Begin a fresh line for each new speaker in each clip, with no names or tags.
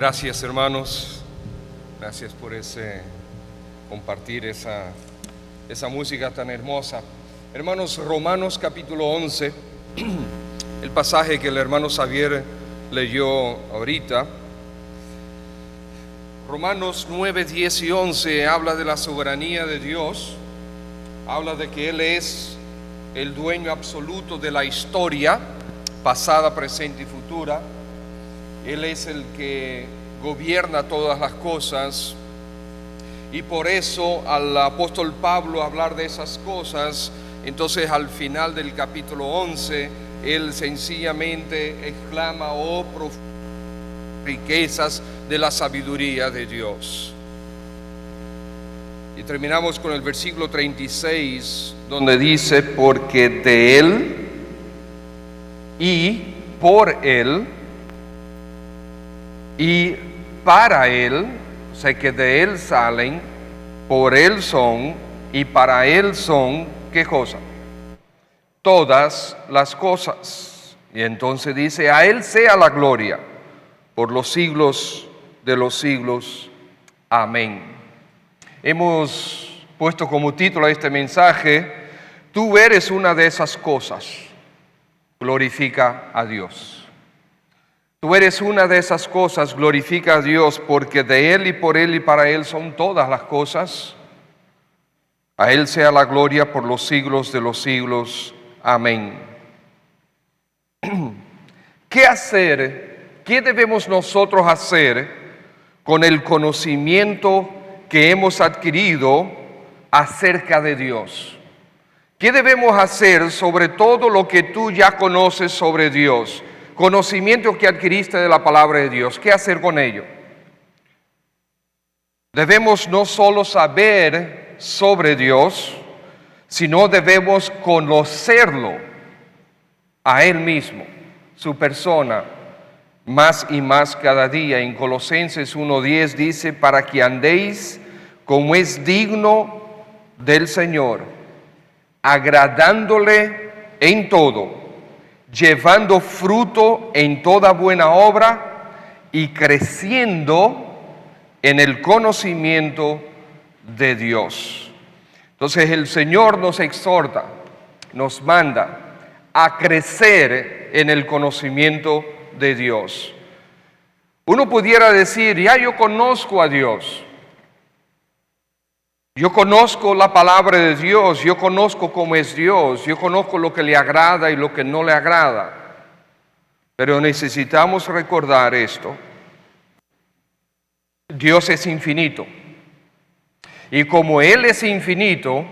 Gracias, hermanos. Gracias por compartir esa música tan hermosa. Hermanos, Romanos capítulo 11, el pasaje que el hermano Xavier leyó ahorita. Romanos 9, 10 y 11 habla de la soberanía de Dios. Habla de que Él es el dueño absoluto de la historia, pasada, presente y futura. Él es el que gobierna todas las cosas, y por eso al apóstol Pablo hablar de esas cosas, entonces al final del capítulo 11, él sencillamente exclama: oh, riquezas de la sabiduría de Dios. Y terminamos con el versículo 36, donde dice: porque de Él y por Él y para Él, o sea que de Él salen, por Él son y para Él son, ¿qué cosa? Todas las cosas. Y entonces dice: a Él sea la gloria por los siglos de los siglos. Amén. Hemos puesto como título a este mensaje: tú eres una de esas cosas, glorifica a Dios. Tú eres una de esas cosas, glorifica a Dios, porque de Él y por Él y para Él son todas las cosas. A Él sea la gloria por los siglos de los siglos. Amén. ¿Qué hacer? ¿Qué debemos nosotros hacer con el conocimiento que hemos adquirido acerca de Dios? ¿Qué debemos hacer sobre todo lo que tú ya conoces sobre Dios? Conocimiento que adquiriste de la palabra de Dios. ¿Qué hacer con ello? Debemos no solo saber sobre Dios, sino debemos conocerlo a Él mismo, su persona, más y más cada día. En Colosenses 1:10 dice: para que andéis como es digno del Señor, agradándole en todo, llevando fruto en toda buena obra y creciendo en el conocimiento de Dios. Entonces el Señor nos exhorta, nos manda a crecer en el conocimiento de Dios. Uno pudiera decir: ya yo conozco a Dios, yo conozco la palabra de Dios, yo conozco cómo es Dios, yo conozco lo que le agrada y lo que no le agrada. Pero necesitamos recordar esto: Dios es infinito. Y como Él es infinito,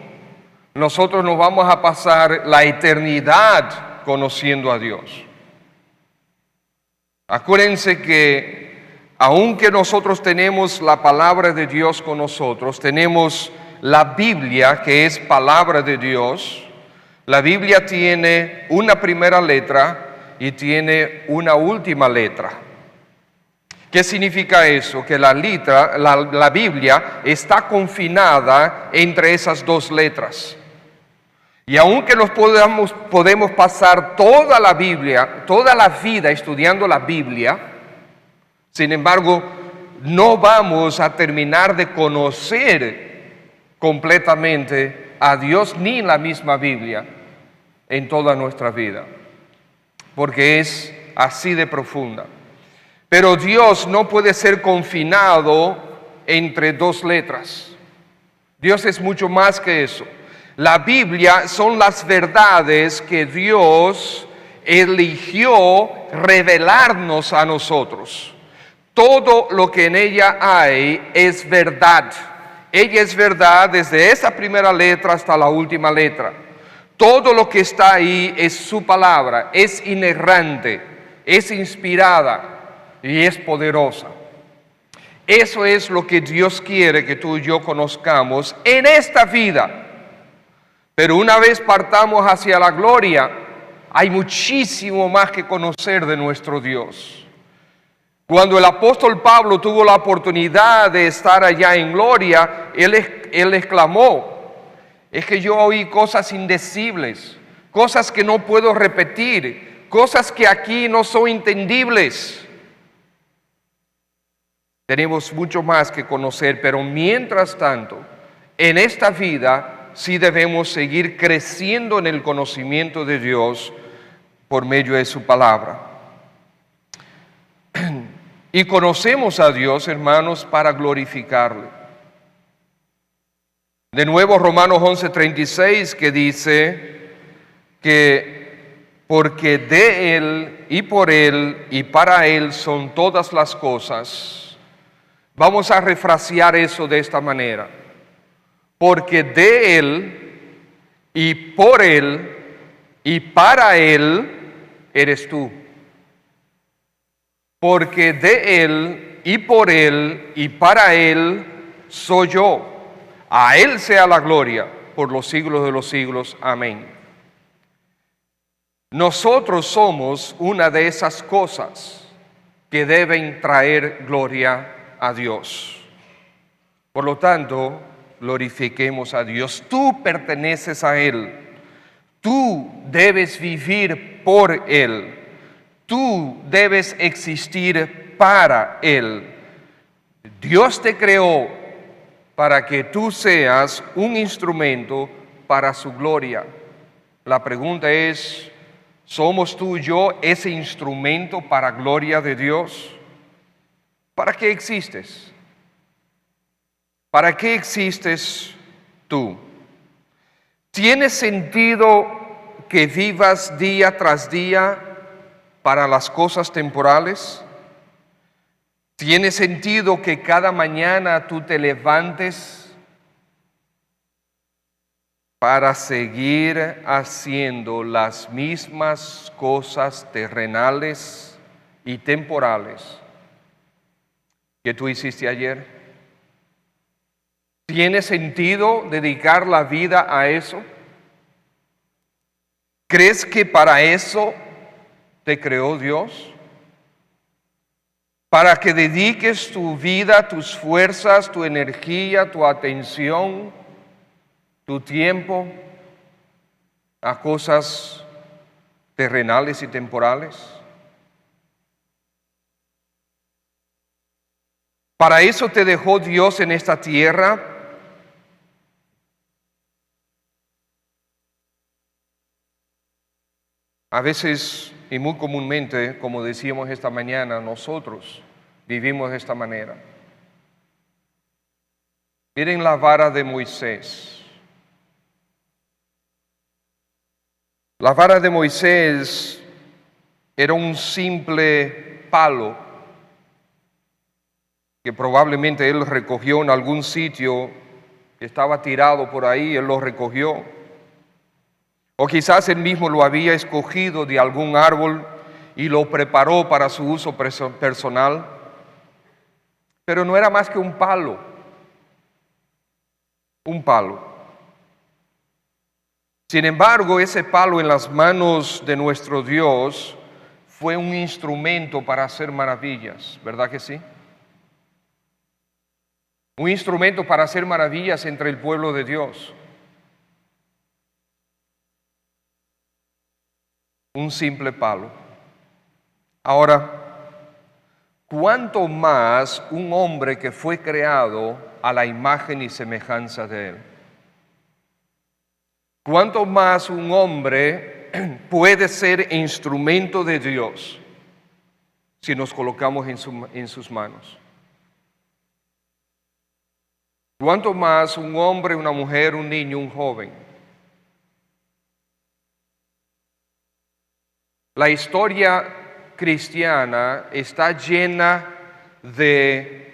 nosotros nos vamos a pasar la eternidad conociendo a Dios. Acuérdense que aunque nosotros tenemos la palabra de Dios con nosotros, tenemos la Biblia, que es palabra de Dios. La Biblia tiene una primera letra y tiene una última letra. ¿Qué significa eso? Que la Biblia está confinada entre esas dos letras. Y aunque nos podemos pasar toda la Biblia, toda la vida estudiando la Biblia, sin embargo, no vamos a terminar de conocer completamente a Dios ni la misma Biblia en toda nuestra vida, porque es así de profunda. Pero Dios no puede ser confinado entre dos letras. Dios es mucho más que eso. La Biblia son las verdades que Dios eligió revelarnos a nosotros. Todo lo que en ella hay es verdad. Ella es verdad desde esa primera letra hasta la última letra. Todo lo que está ahí es su palabra, es inerrante, es inspirada y es poderosa. Eso es lo que Dios quiere que tú y yo conozcamos en esta vida. Pero una vez partamos hacia la gloria, hay muchísimo más que conocer de nuestro Dios. Cuando el apóstol Pablo tuvo la oportunidad de estar allá en gloria, él exclamó: es que yo oí cosas indecibles, cosas que no puedo repetir, cosas que aquí no son entendibles. Tenemos mucho más que conocer, pero mientras tanto, en esta vida sí debemos seguir creciendo en el conocimiento de Dios por medio de su palabra. Y conocemos a Dios, hermanos, para glorificarle. De nuevo Romanos 11:36, que dice que porque de Él y por Él y para Él son todas las cosas. Vamos a refrasear eso de esta manera. Porque de Él y por Él y para Él eres tú. Porque de Él y por Él y para Él soy yo. A Él sea la gloria por los siglos de los siglos. Amén. Nosotros somos una de esas cosas que deben traer gloria a Dios. Por lo tanto, glorifiquemos a Dios. Tú perteneces a Él. Tú debes vivir por Él. Tú debes existir para Él. Dios te creó para que tú seas un instrumento para su gloria. La pregunta es, ¿somos tú y yo ese instrumento para gloria de Dios? ¿Para qué existes? ¿Para qué existes tú? ¿Tiene sentido que vivas día tras día para las cosas temporales? ¿Tiene sentido que cada mañana tú te levantes para seguir haciendo las mismas cosas terrenales y temporales que tú hiciste ayer? ¿Tiene sentido dedicar la vida a eso? ¿Crees que para eso te creó Dios? Para que dediques tu vida, tus fuerzas, tu energía, tu atención, tu tiempo a cosas terrenales y temporales. Para eso te dejó Dios en esta tierra. A veces y muy comúnmente, como decíamos esta mañana, nosotros vivimos de esta manera. Miren la vara de Moisés. La vara de Moisés era un simple palo que probablemente él recogió en algún sitio que estaba tirado por ahí, él lo recogió. O quizás él mismo lo había escogido de algún árbol y lo preparó para su uso personal. Pero no era más que un palo. Un palo. Sin embargo, ese palo en las manos de nuestro Dios fue un instrumento para hacer maravillas, ¿verdad que sí? Un instrumento para hacer maravillas entre el pueblo de Dios. Un simple palo. Ahora, ¿cuánto más un hombre que fue creado a la imagen y semejanza de Él? ¿Cuánto más un hombre puede ser instrumento de Dios si nos colocamos en sus manos? ¿Cuánto más un hombre, una mujer, un niño, un joven? La historia cristiana está llena de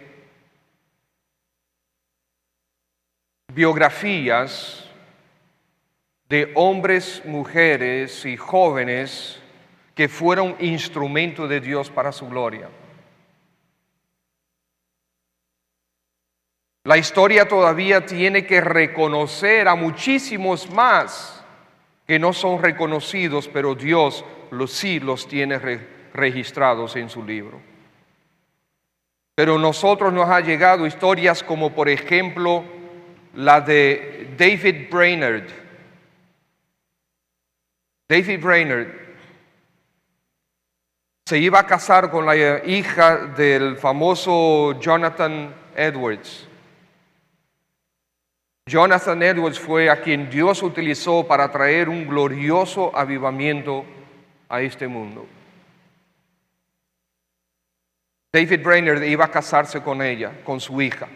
biografías de hombres, mujeres y jóvenes que fueron instrumento de Dios para su gloria. La historia todavía tiene que reconocer a muchísimos más que no son reconocidos, pero Dios sí los tiene registrados en su libro. Pero a nosotros nos ha llegado historias como por ejemplo la de David Brainerd. David Brainerd se iba a casar con la hija del famoso Jonathan Edwards. Jonathan Edwards fue a quien Dios utilizó para traer un glorioso avivamiento a este mundo. David Brainerd iba a casarse con ella, con su hija.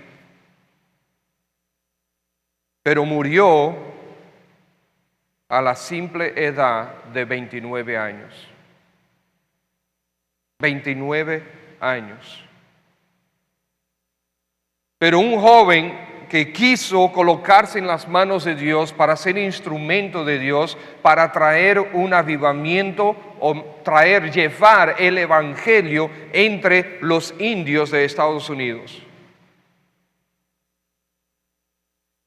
Pero murió a la simple edad de 29 años. 29 años. Pero un joven que quiso colocarse en las manos de Dios para ser instrumento de Dios, para traer un avivamiento o llevar el evangelio entre los indios de Estados Unidos.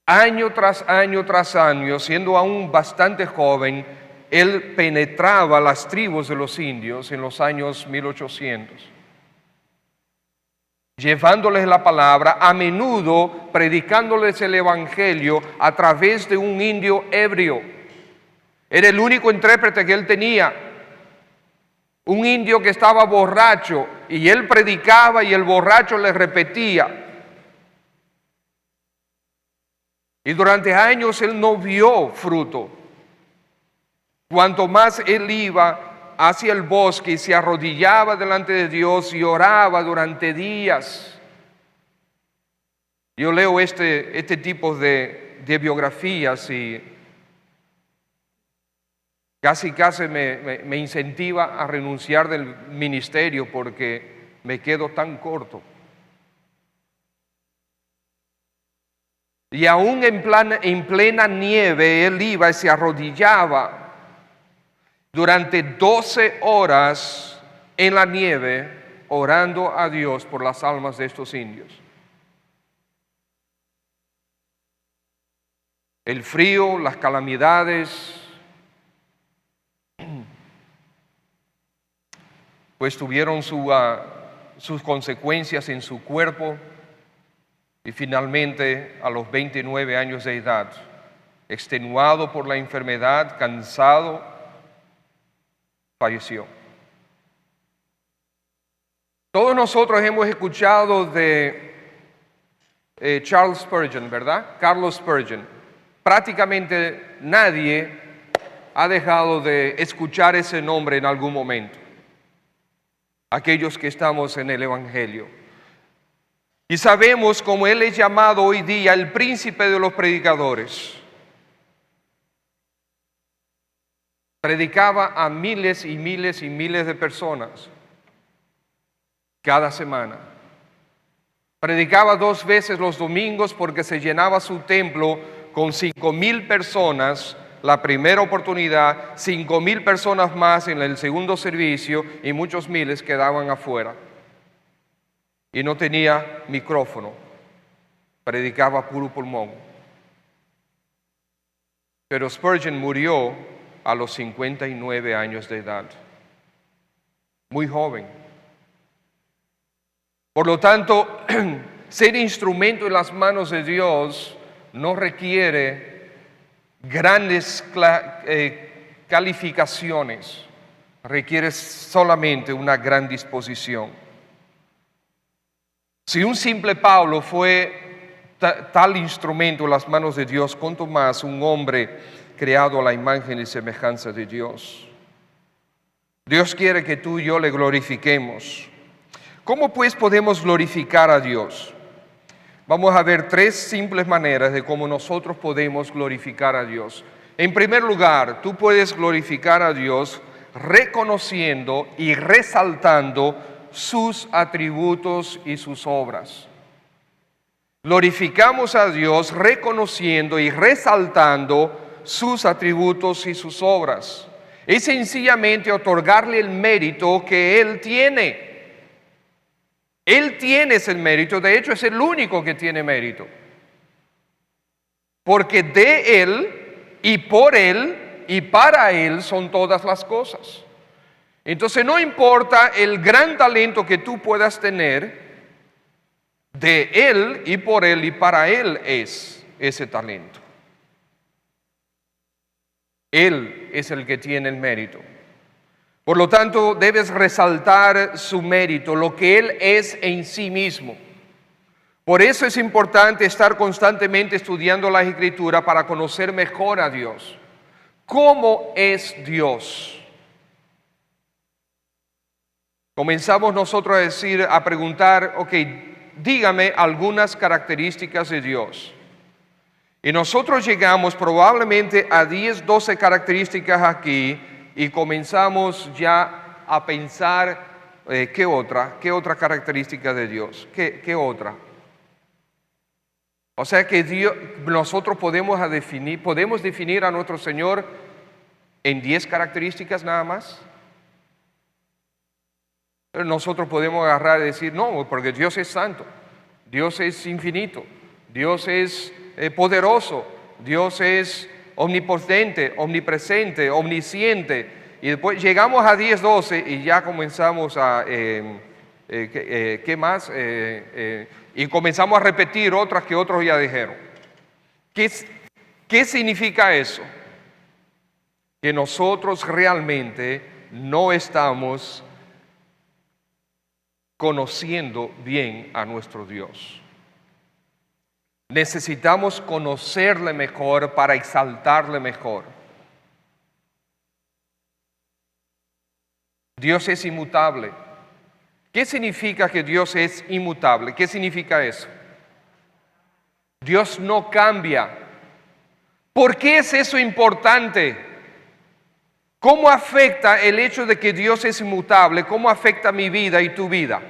Año tras año, siendo aún bastante joven, él penetraba las tribus de los indios en los años 1800. Llevándoles la palabra, a menudo predicándoles el evangelio a través de un indio ebrio. Era el único intérprete que él tenía. Un indio que estaba borracho y él predicaba y el borracho le repetía. Y durante años él no vio fruto. Cuanto más él iba hacia el bosque y se arrodillaba delante de Dios y oraba durante días. Yo leo este tipo de biografías y casi me incentiva a renunciar del ministerio porque me quedo tan corto. Y aún en plena nieve él iba y se arrodillaba durante 12 horas en la nieve, orando a Dios por las almas de estos indios. El frío, las calamidades, pues tuvieron sus consecuencias en su cuerpo y finalmente a los 29 años de edad, extenuado por la enfermedad, cansado, falleció. Todos nosotros hemos escuchado de Charles Spurgeon, ¿verdad? Carlos Spurgeon. Prácticamente nadie ha dejado de escuchar ese nombre en algún momento. Aquellos que estamos en el Evangelio. Y sabemos cómo él es llamado hoy día el príncipe de los predicadores. Predicaba a miles y miles y miles de personas cada semana. Predicaba 2 veces los domingos porque se llenaba su templo con 5,000 personas la primera oportunidad, 5,000 personas más en el segundo servicio y muchos miles quedaban afuera. Y no tenía micrófono, predicaba puro pulmón. Pero Spurgeon murió a los 59 años de edad, muy joven. Por lo tanto, ser instrumento en las manos de Dios no requiere grandes calificaciones, requiere solamente una gran disposición. Si un simple Pablo fue tal instrumento en las manos de Dios, cuanto más un hombre creado a la imagen y semejanza de Dios. Dios quiere que tú y yo le glorifiquemos. ¿Cómo pues podemos glorificar a Dios? Vamos a ver 3 simples maneras de cómo nosotros podemos glorificar a Dios. En primer lugar, tú puedes glorificar a Dios reconociendo y resaltando sus atributos y sus obras. Glorificamos a Dios reconociendo y resaltando sus atributos y sus obras. Es sencillamente otorgarle el mérito que Él tiene. Él tiene ese mérito, de hecho es el único que tiene mérito. Porque de Él y por Él y para Él son todas las cosas. Entonces no importa el gran talento que tú puedas tener, de Él y por Él y para Él es ese talento. Él es el que tiene el mérito. Por lo tanto, debes resaltar su mérito, lo que Él es en sí mismo. Por eso es importante estar constantemente estudiando la Escritura para conocer mejor a Dios. ¿Cómo es Dios? Comenzamos nosotros a preguntar, ok, dígame algunas características de Dios. Y nosotros llegamos probablemente a 10, 12 características aquí y comenzamos ya a pensar, ¿qué otra característica de Dios? ¿Qué otra? O sea que nosotros podemos definir a nuestro Señor en 10 características nada más. Pero nosotros podemos agarrar y decir, no, porque Dios es santo, Dios es infinito, Dios es poderoso, Dios es omnipotente, omnipresente, omnisciente. Y después llegamos a 10, 12 y ya comenzamos a, ¿qué más? Y comenzamos a repetir otras que otros ya dijeron. ¿Qué significa eso? Que nosotros realmente no estamos conociendo bien a nuestro Dios. Necesitamos conocerle mejor para exaltarle mejor. Dios es inmutable. ¿Qué significa que Dios es inmutable? ¿Qué significa eso? Dios no cambia. ¿Por qué es eso importante? ¿Cómo afecta el hecho de que Dios es inmutable? ¿Cómo afecta mi vida y tu vida?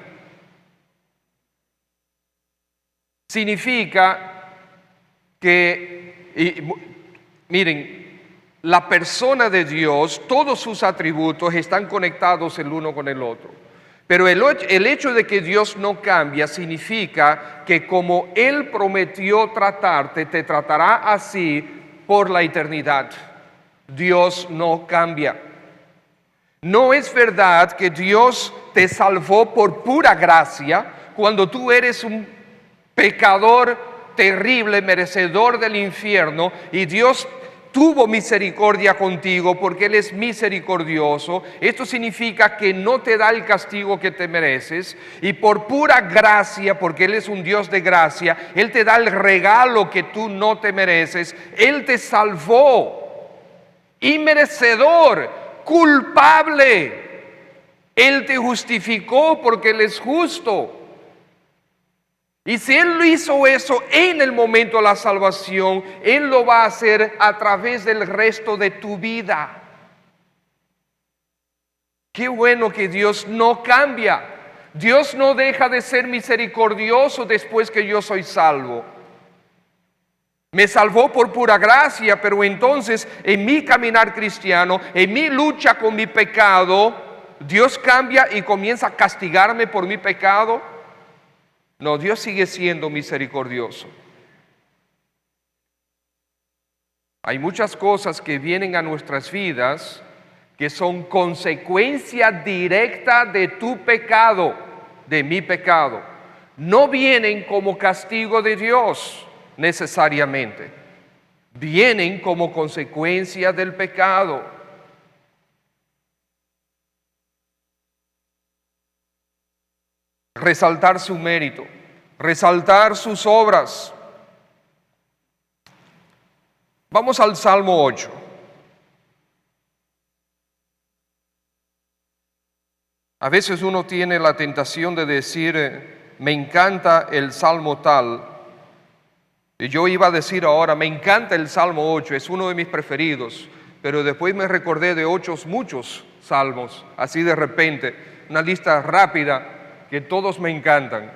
Significa que, miren, la persona de Dios, todos sus atributos están conectados el uno con el otro. Pero el hecho de que Dios no cambia significa que como Él prometió tratarte, te tratará así por la eternidad. Dios no cambia. No es verdad que Dios te salvó por pura gracia cuando tú eres un pecador terrible, merecedor del infierno, y Dios tuvo misericordia contigo porque Él es misericordioso. Esto significa que no te da el castigo que te mereces, y por pura gracia, porque Él es un Dios de gracia, Él te da el regalo que tú no te mereces. Él te salvó, inmerecedor, culpable. Él te justificó porque Él es justo. Y si Él lo hizo eso en el momento de la salvación, Él lo va a hacer a través del resto de tu vida. Qué bueno que Dios no cambia. Dios no deja de ser misericordioso después que yo soy salvo. Me salvó por pura gracia, pero entonces en mi caminar cristiano, en mi lucha con mi pecado, Dios cambia y comienza a castigarme por mi pecado. No, Dios sigue siendo misericordioso. Hay muchas cosas que vienen a nuestras vidas que son consecuencia directa de tu pecado, de mi pecado. No vienen como castigo de Dios necesariamente. Vienen como consecuencia del pecado. Resaltar su mérito, resaltar sus obras. Vamos al Salmo 8. A veces uno tiene la tentación de decir, me encanta el Salmo tal. Y yo iba a decir ahora, me encanta el Salmo 8, es uno de mis preferidos. Pero después me recordé de muchos salmos, así de repente, una lista rápida, que todos me encantan.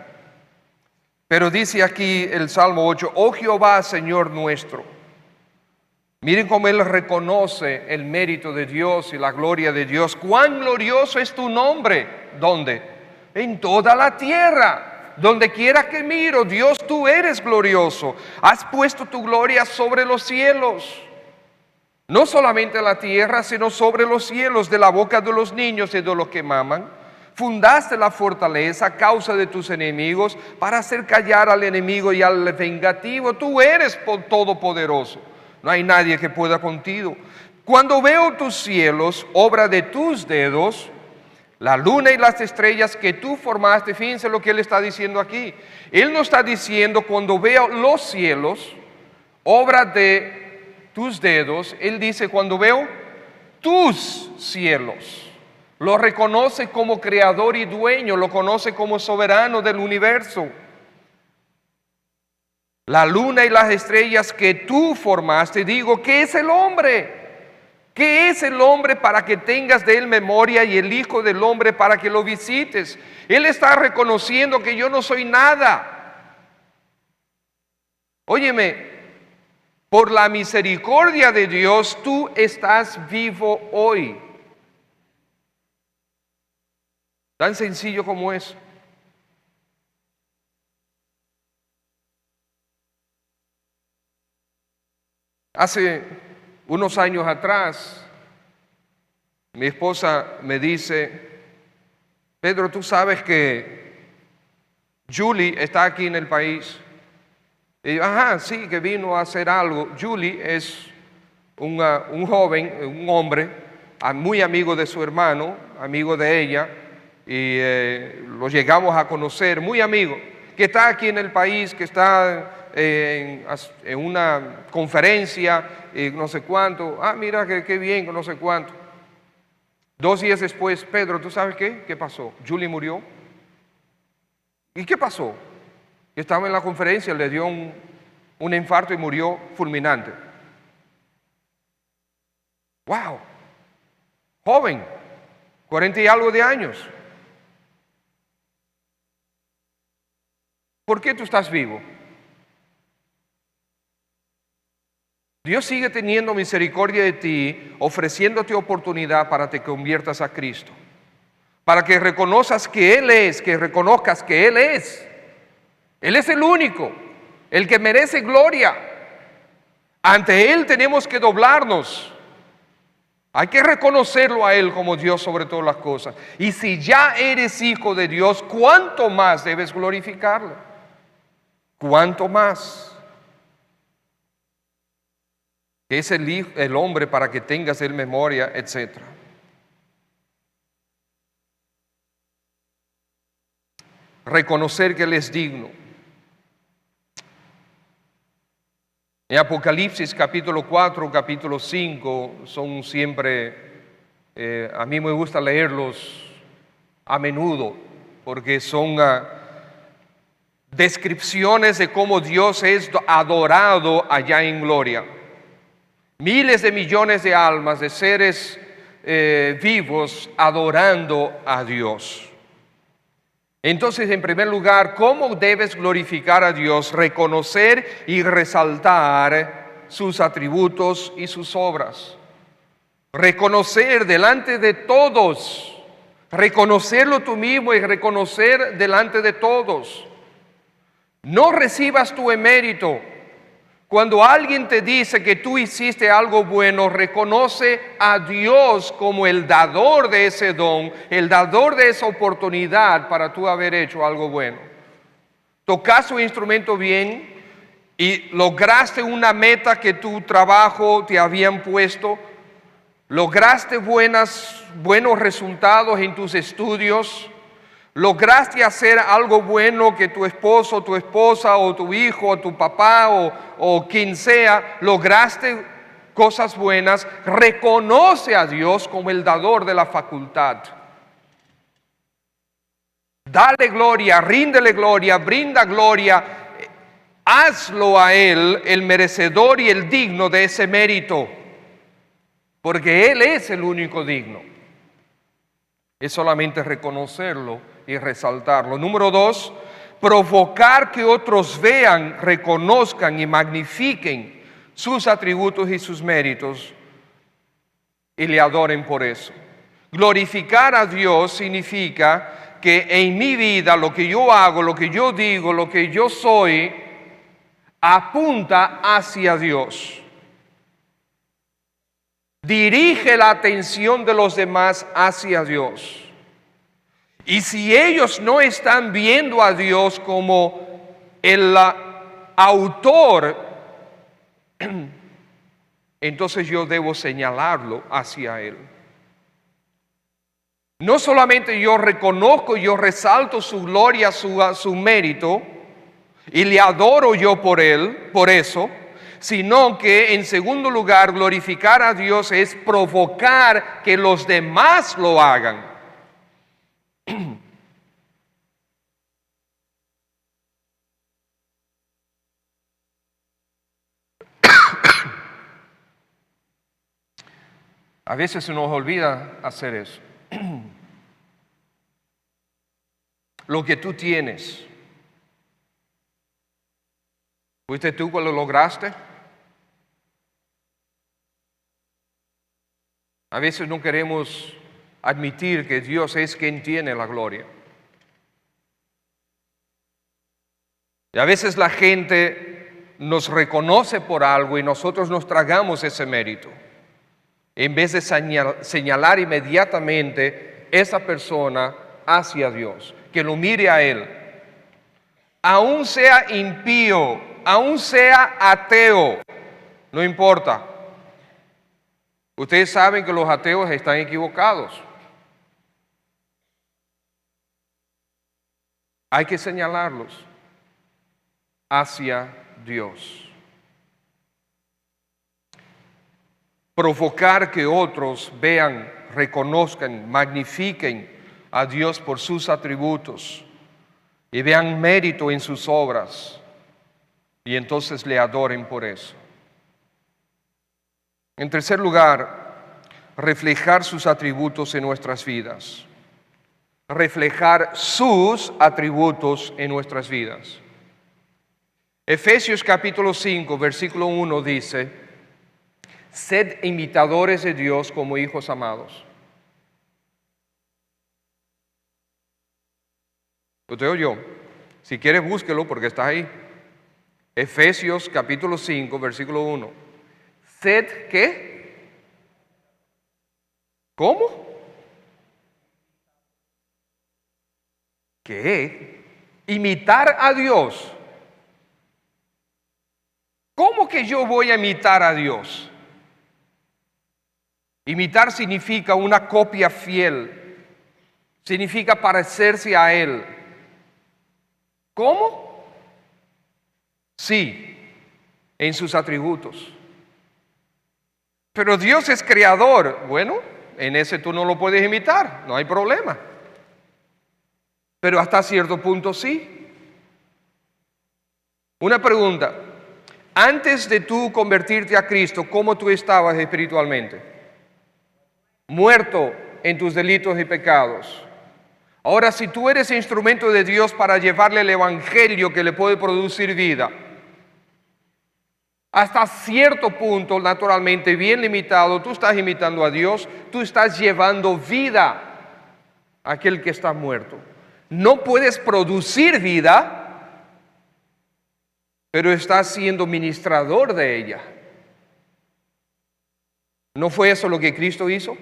Pero dice aquí el Salmo 8, oh Jehová, Señor nuestro. Miren cómo Él reconoce el mérito de Dios y la gloria de Dios. Cuán glorioso es tu nombre. ¿Dónde? En toda la tierra. Donde quiera que miro, Dios, tú eres glorioso. Has puesto tu gloria sobre los cielos. No solamente la tierra, sino sobre los cielos, de la boca de los niños y de los que maman. Fundaste la fortaleza a causa de tus enemigos para hacer callar al enemigo y al vengativo. Tú eres todopoderoso. No hay nadie que pueda contigo. Cuando veo tus cielos, obra de tus dedos, la luna y las estrellas que tú formaste, fíjense lo que él está diciendo aquí. Él no está diciendo cuando veo los cielos, obra de tus dedos. Él dice cuando veo tus cielos. Lo reconoce como creador y dueño, lo conoce como soberano del universo. La luna y las estrellas que tú formaste, digo, ¿qué es el hombre? ¿Qué es el hombre para que tengas de él memoria y el hijo del hombre para que lo visites? Él está reconociendo que yo no soy nada. Óyeme, por la misericordia de Dios tú estás vivo hoy. Tan sencillo como eso. Hace unos años atrás, mi esposa me dice, Pedro, tú sabes que Julie está aquí en el país. Y yo, ajá, sí, que vino a hacer algo. Julie es un joven, un hombre, muy amigo de su hermano, amigo de ella, y lo llegamos a conocer, muy amigo, que está aquí en el país, que está en una conferencia, no sé cuánto. Ah, mira, qué bien, no sé cuánto. 2 días después, Pedro, ¿tú sabes qué? ¿Qué pasó? Julie murió. ¿Y qué pasó? Estaba en la conferencia, le dio un infarto y murió fulminante. ¡Wow! Joven, 40 y algo de años. ¿Por qué tú estás vivo? Dios sigue teniendo misericordia de ti, ofreciéndote oportunidad para que te conviertas a Cristo. Para que reconozcas que Él es, que reconozcas que Él es. Él es el único, el que merece gloria. Ante Él tenemos que doblarnos. Hay que reconocerlo a Él como Dios sobre todas las cosas. Y si ya eres hijo de Dios, ¿cuánto más debes glorificarlo? ¿Cuánto más? Que es el hombre para que tengas en memoria, etc. Reconocer que Él es digno. En Apocalipsis capítulo 4, capítulo 5 son siempre, a mí me gusta leerlos a menudo porque son descripciones de cómo Dios es adorado allá en gloria. Miles de millones de almas, de seres vivos adorando a Dios. Entonces, en primer lugar, ¿cómo debes glorificar a Dios? Reconocer y resaltar sus atributos y sus obras. Reconocer delante de todos. Reconocerlo tú mismo y reconocer delante de todos. No recibas tu emérito. Cuando alguien te dice que tú hiciste algo bueno, reconoce a Dios como el dador de ese don, el dador de esa oportunidad para tú haber hecho algo bueno. Tocaste un instrumento bien y lograste una meta que tu trabajo te habían puesto, lograste buenos resultados en tus estudios, lograste hacer algo bueno que tu esposo, tu esposa o tu hijo o tu papá o quien sea, lograste cosas buenas, reconoce a Dios como el dador de la facultad. Dale gloria, ríndele gloria, brinda gloria, hazlo a Él el merecedor y el digno de ese mérito, porque Él es el único digno. Es solamente reconocerlo y resaltarlo. Número 2, provocar que otros vean, reconozcan y magnifiquen sus atributos y sus méritos y le adoren por eso. Glorificar a Dios significa que en mi vida lo que yo hago, lo que yo digo, lo que yo soy, apunta hacia Dios. Dirige la atención de los demás hacia Dios. Y si ellos no están viendo a Dios como el autor entonces yo debo señalarlo hacia Él. No solamente yo reconozco, yo resalto su gloria, su mérito, y le adoro yo por Él, por eso, sino que en segundo lugar, glorificar a Dios es provocar que los demás lo hagan. A veces se nos olvida hacer eso. Lo que tú tienes, ¿fuiste tú que lo lograste? A veces no queremos admitir que Dios es quien tiene la gloria. Y a veces la gente nos reconoce por algo y nosotros nos tragamos ese mérito, en vez de señalar inmediatamente esa persona hacia Dios, que lo mire a Él. Aún sea impío, aún sea ateo, no importa. Ustedes saben que los ateos están equivocados. Hay que señalarlos hacia Dios. Provocar que otros vean, reconozcan, magnifiquen a Dios por sus atributos y vean mérito en sus obras y entonces le adoren por eso. En tercer lugar, reflejar sus atributos en nuestras vidas. Reflejar sus atributos en nuestras vidas. Efesios capítulo 5, versículo 1 dice: sed imitadores de Dios como hijos amados. ¿Usted oyó? Si quiere búsquelo porque está ahí. Efesios capítulo 5, versículo 1. ¿Sed qué? ¿Cómo? ¿Qué? Imitar a Dios. ¿Cómo que yo voy a imitar a Dios? Imitar significa una copia fiel. Significa parecerse a Él. ¿Cómo? Sí, en sus atributos. Pero Dios es creador. Bueno, en ese tú no lo puedes imitar, no hay problema. Pero hasta cierto punto sí. Una pregunta. Antes de tú convertirte a Cristo, ¿cómo tú estabas espiritualmente? Muerto en tus delitos y pecados. Ahora, si tú eres instrumento de Dios para llevarle el evangelio que le puede producir vida, hasta cierto punto, naturalmente, bien limitado, tú estás imitando a Dios, tú estás llevando vida a aquel que está muerto. No puedes producir vida, pero estás siendo ministrador de ella. ¿No fue eso lo que Cristo hizo?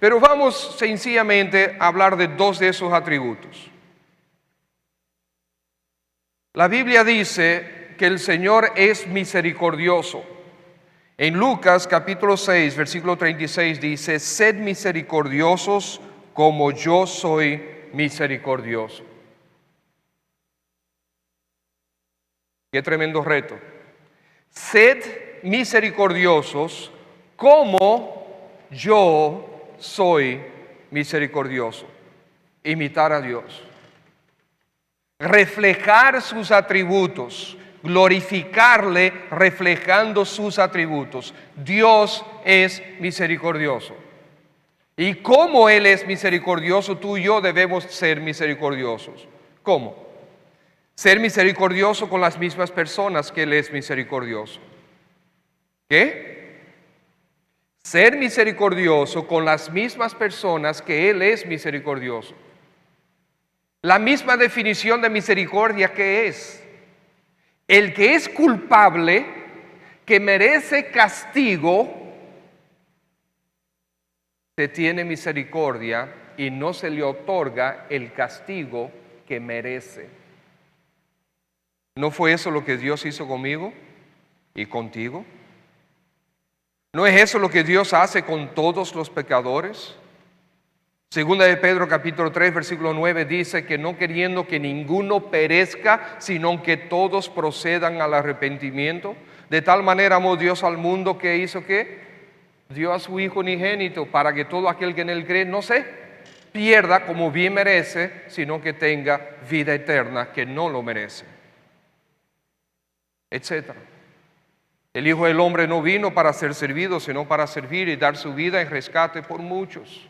Pero vamos sencillamente a hablar de dos de esos atributos. La Biblia dice que el Señor es misericordioso. En Lucas capítulo 6, versículo 36 dice: sed misericordiosos como yo soy misericordioso. Qué tremendo reto. Sed misericordiosos como yo soy misericordioso. Imitar a Dios. Reflejar sus atributos, glorificarle reflejando sus atributos. Dios es misericordioso. Y como Él es misericordioso, tú y yo debemos ser misericordiosos. ¿Cómo? Ser misericordioso con las mismas personas que Él es misericordioso. ¿Qué? Ser misericordioso con las mismas personas que Él es misericordioso. La misma definición de misericordia que es: el que es culpable, que merece castigo, se tiene misericordia y no se le otorga el castigo que merece. ¿No fue eso lo que Dios hizo conmigo? ¿Y contigo? ¿No es eso lo que Dios hace con todos los pecadores? Segunda de Pedro capítulo 3 versículo 9 dice que no queriendo que ninguno perezca, sino que todos procedan al arrepentimiento. De tal manera amó Dios al mundo que hizo que dio a su Hijo unigénito para que todo aquel que en él cree no se pierda como bien merece, sino que tenga vida eterna que no lo merece, etcétera. El Hijo del Hombre no vino para ser servido, sino para servir y dar su vida en rescate por muchos.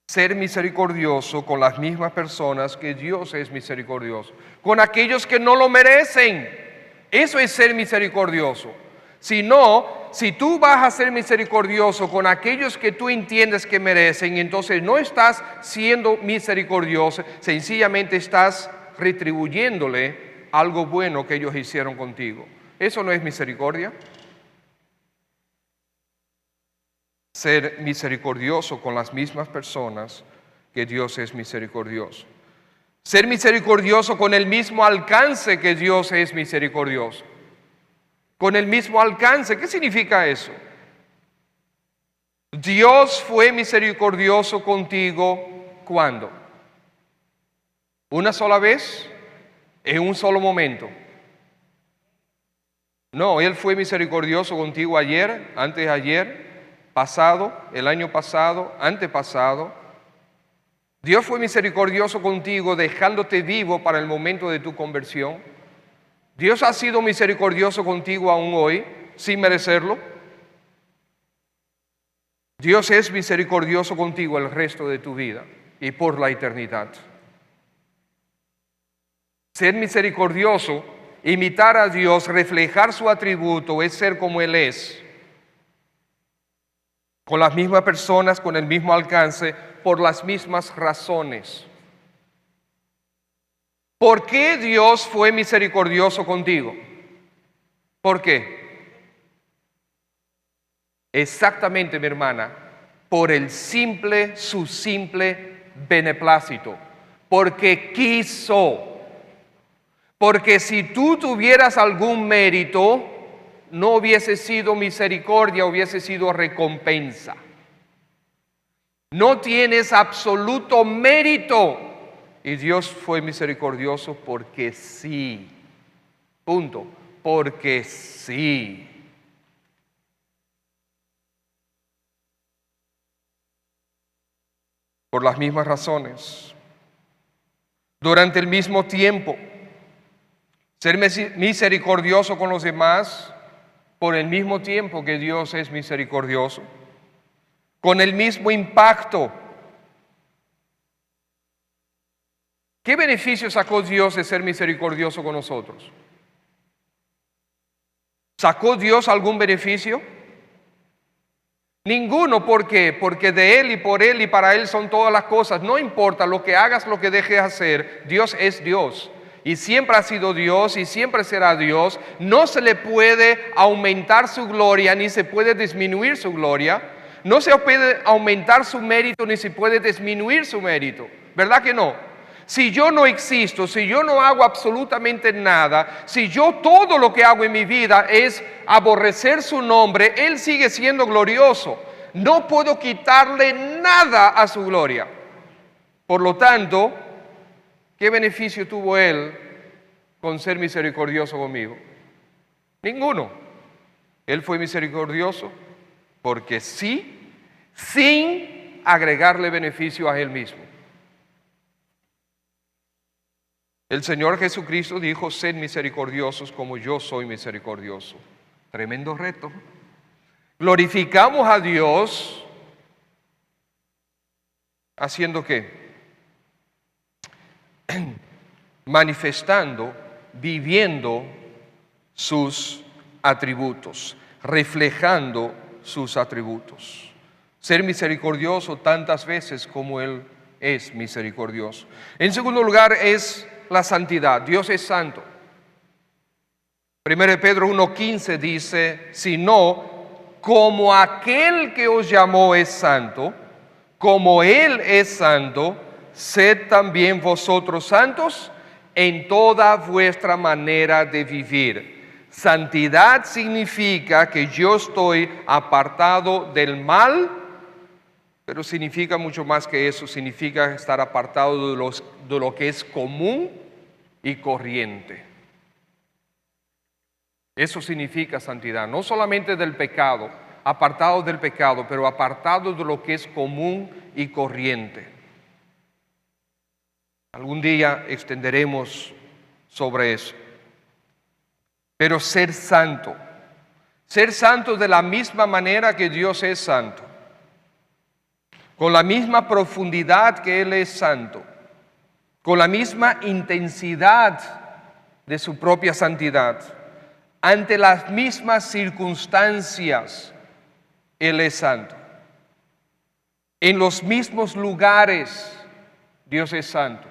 Ser misericordioso con las mismas personas que Dios es misericordioso, con aquellos que no lo merecen. Eso es ser misericordioso. Si no, si tú vas a ser misericordioso con aquellos que tú entiendes que merecen, entonces no estás siendo misericordioso, sencillamente estás retribuyéndole algo bueno que ellos hicieron contigo. ¿Eso no es misericordia? Ser misericordioso con las mismas personas que Dios es misericordioso. Ser misericordioso con el mismo alcance que Dios es misericordioso. Con el mismo alcance. ¿Qué significa eso? Dios fue misericordioso contigo, ¿cuándo? ¿Una sola vez? ¿En un solo momento? No, Él fue misericordioso contigo ayer, antes de ayer, pasado, el año pasado, antepasado. Dios fue misericordioso contigo dejándote vivo para el momento de tu conversión. Dios ha sido misericordioso contigo aún hoy, sin merecerlo. Dios es misericordioso contigo el resto de tu vida y por la eternidad. Ser misericordioso, imitar a Dios, reflejar su atributo, es ser como Él es. Con las mismas personas, con el mismo alcance, por las mismas razones. ¿Por qué Dios fue misericordioso contigo? ¿Por qué? Exactamente, mi hermana, por su simple beneplácito, porque quiso. Porque si tú tuvieras algún mérito, no hubiese sido misericordia, hubiese sido recompensa. No tienes absoluto mérito. Y Dios fue misericordioso porque sí. Punto. Porque sí. Por las mismas razones. Durante el mismo tiempo. Ser misericordioso con los demás por el mismo tiempo que Dios es misericordioso. Con el mismo impacto. ¿Qué beneficio sacó Dios de ser misericordioso con nosotros? ¿Sacó Dios algún beneficio? Ninguno. ¿Por qué? Porque de Él y por Él y para Él son todas las cosas. No importa lo que hagas, lo que dejes hacer, Dios es Dios. Y siempre ha sido Dios y siempre será Dios. No se le puede aumentar su gloria ni se puede disminuir su gloria. No se puede aumentar su mérito ni se puede disminuir su mérito. ¿Verdad que no? Si yo no existo, si yo no hago absolutamente nada, si yo todo lo que hago en mi vida es aborrecer su nombre, Él sigue siendo glorioso. No puedo quitarle nada a su gloria. Por lo tanto, ¿qué beneficio tuvo Él con ser misericordioso conmigo? Ninguno. Él fue misericordioso porque sí, sin agregarle beneficio a Él mismo. El Señor Jesucristo dijo, sed misericordiosos como yo soy misericordioso. Tremendo reto. Glorificamos a Dios haciendo ¿qué? Manifestando, viviendo sus atributos, reflejando sus atributos. Ser misericordioso tantas veces como Él es misericordioso. En segundo lugar es la santidad. Dios es santo. 1 Pedro 1:15 dice, sino como aquel que os llamó es santo, como Él es santo, sed también vosotros santos en toda vuestra manera de vivir. Santidad significa que yo estoy apartado del mal, pero significa mucho más que eso, significa estar apartado de lo que es común y corriente. Eso significa santidad, no solamente del pecado, apartado del pecado, pero apartado de lo que es común y corriente. Algún día extenderemos sobre eso. Pero ser santo de la misma manera que Dios es santo, con la misma profundidad que Él es santo, con la misma intensidad de su propia santidad, ante las mismas circunstancias, Él es santo. En los mismos lugares, Dios es santo.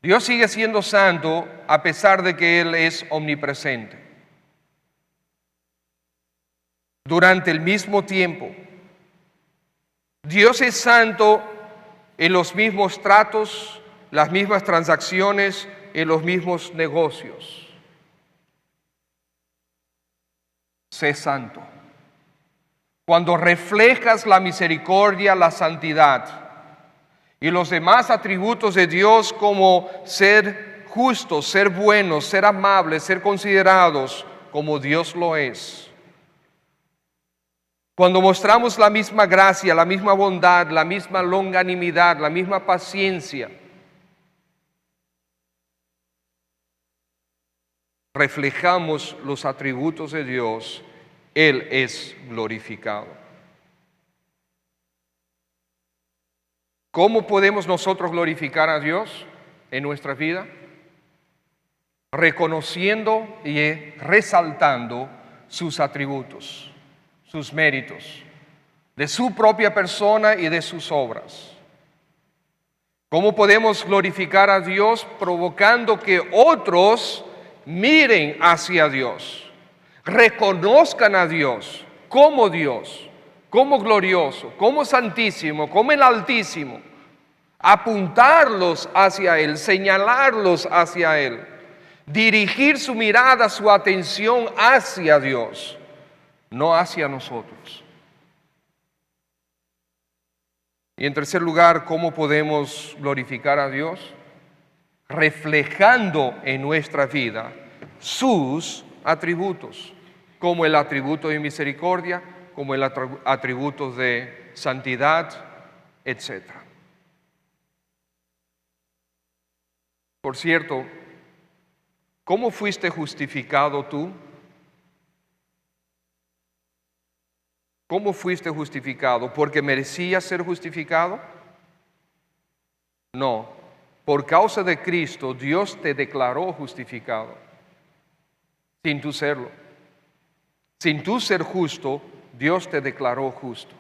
Dios sigue siendo santo a pesar de que Él es omnipresente. Durante el mismo tiempo, Dios es santo en los mismos tratos, las mismas transacciones, en los mismos negocios. Sé santo. Cuando reflejas la misericordia, la santidad y los demás atributos de Dios como ser justos, ser buenos, ser amables, ser considerados como Dios lo es. Cuando mostramos la misma gracia, la misma bondad, la misma longanimidad, la misma paciencia, reflejamos los atributos de Dios, Él es glorificado. ¿Cómo podemos nosotros glorificar a Dios en nuestra vida? Reconociendo y resaltando sus atributos, sus méritos, de su propia persona y de sus obras. ¿Cómo podemos glorificar a Dios? Provocando que otros miren hacia Dios, reconozcan a Dios, como glorioso, como santísimo, como el Altísimo, apuntarlos hacia Él, señalarlos hacia Él, dirigir su mirada, su atención hacia Dios, no hacia nosotros. Y en tercer lugar, ¿cómo podemos glorificar a Dios? Reflejando en nuestra vida sus atributos, como el atributo de misericordia, como el atributo de santidad, etc. Por cierto, ¿cómo fuiste justificado tú? ¿Cómo fuiste justificado? ¿Porque merecías ser justificado? No. Por causa de Cristo, Dios te declaró justificado, sin tú serlo. Sin tú ser justo, Dios te declaró justo.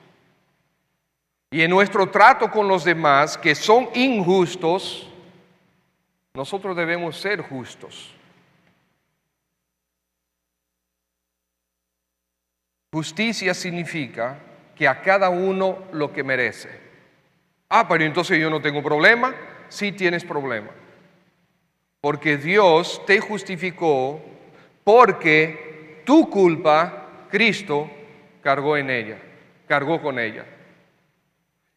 Y en nuestro trato con los demás, que son injustos, nosotros debemos ser justos. Justicia significa que a cada uno lo que merece. Pero entonces yo no tengo problema. Sí tienes problema. Porque Dios te justificó porque tu culpa, Cristo cargó con ella.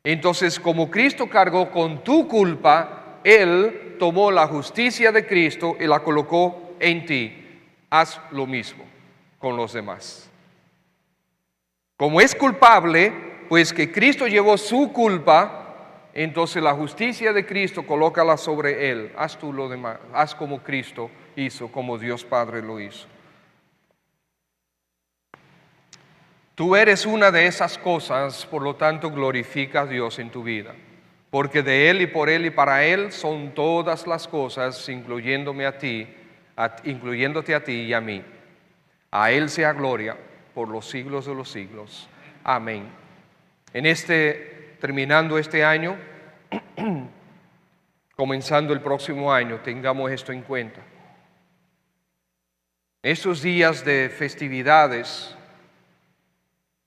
Entonces, como Cristo cargó con tu culpa, Él tomó la justicia de Cristo y la colocó en ti. Haz lo mismo con los demás. Como es culpable, pues que Cristo llevó su culpa, entonces la justicia de Cristo colócala sobre Él. Haz tú lo demás, haz como Cristo hizo, como Dios Padre lo hizo. Tú eres una de esas cosas, por lo tanto glorifica a Dios en tu vida. Porque de Él y por Él y para Él son todas las cosas, incluyéndote a ti y a mí. A Él sea gloria por los siglos de los siglos. Amén. Terminando este año, comenzando el próximo año, tengamos esto en cuenta. Estos días de festividades,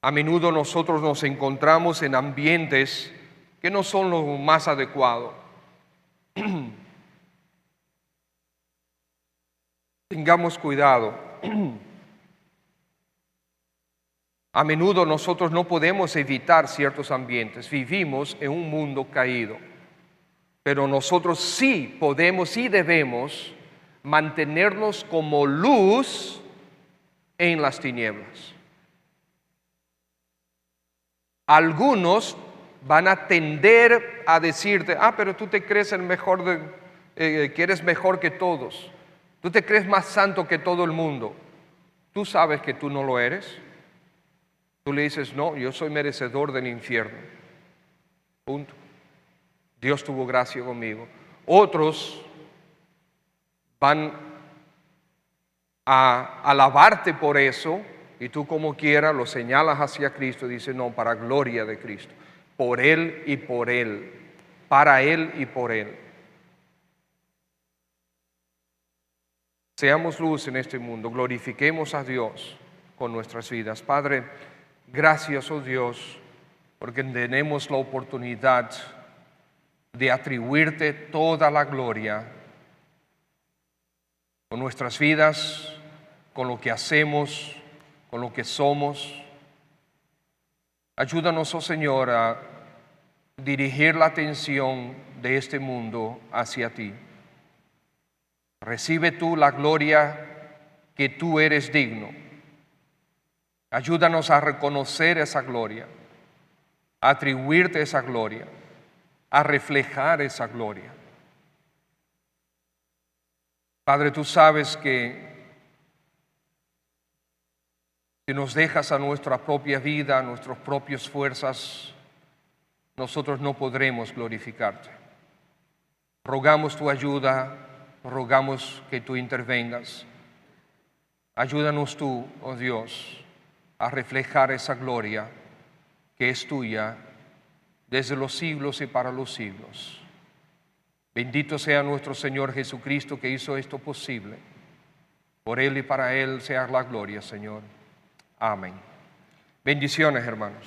a menudo nosotros nos encontramos en ambientes que no son lo más adecuado. Tengamos cuidado A menudo nosotros no podemos evitar ciertos ambientes. Vivimos en un mundo caído. Pero nosotros sí podemos y debemos mantenernos como luz en las tinieblas. Algunos van a tender a decirte, pero tú te crees el mejor que eres mejor que todos. Tú te crees más santo que todo el mundo. Tú sabes que tú no lo eres. Tú le dices, no, yo soy merecedor del infierno. Punto. Dios tuvo gracia conmigo. Otros van a alabarte por eso y tú como quieras lo señalas hacia Cristo y dices, no, para gloria de Cristo. Por Él y por Él. Para Él y por Él. Seamos luz en este mundo. Glorifiquemos a Dios con nuestras vidas. Padre, gracias, oh Dios, porque tenemos la oportunidad de atribuirte toda la gloria con nuestras vidas, con lo que hacemos, con lo que somos. Ayúdanos, oh Señor, a dirigir la atención de este mundo hacia ti. Recibe tú la gloria que tú eres digno. Ayúdanos a reconocer esa gloria, a atribuirte esa gloria, a reflejar esa gloria. Padre, tú sabes que si nos dejas a nuestra propia vida, a nuestras propias fuerzas, nosotros no podremos glorificarte. Rogamos tu ayuda, rogamos que tú intervengas. Ayúdanos tú, oh Dios, a reflejar esa gloria que es tuya desde los siglos y para los siglos. Bendito sea nuestro Señor Jesucristo que hizo esto posible. Por Él y para Él sea la gloria, Señor. Amén. Bendiciones, hermanos.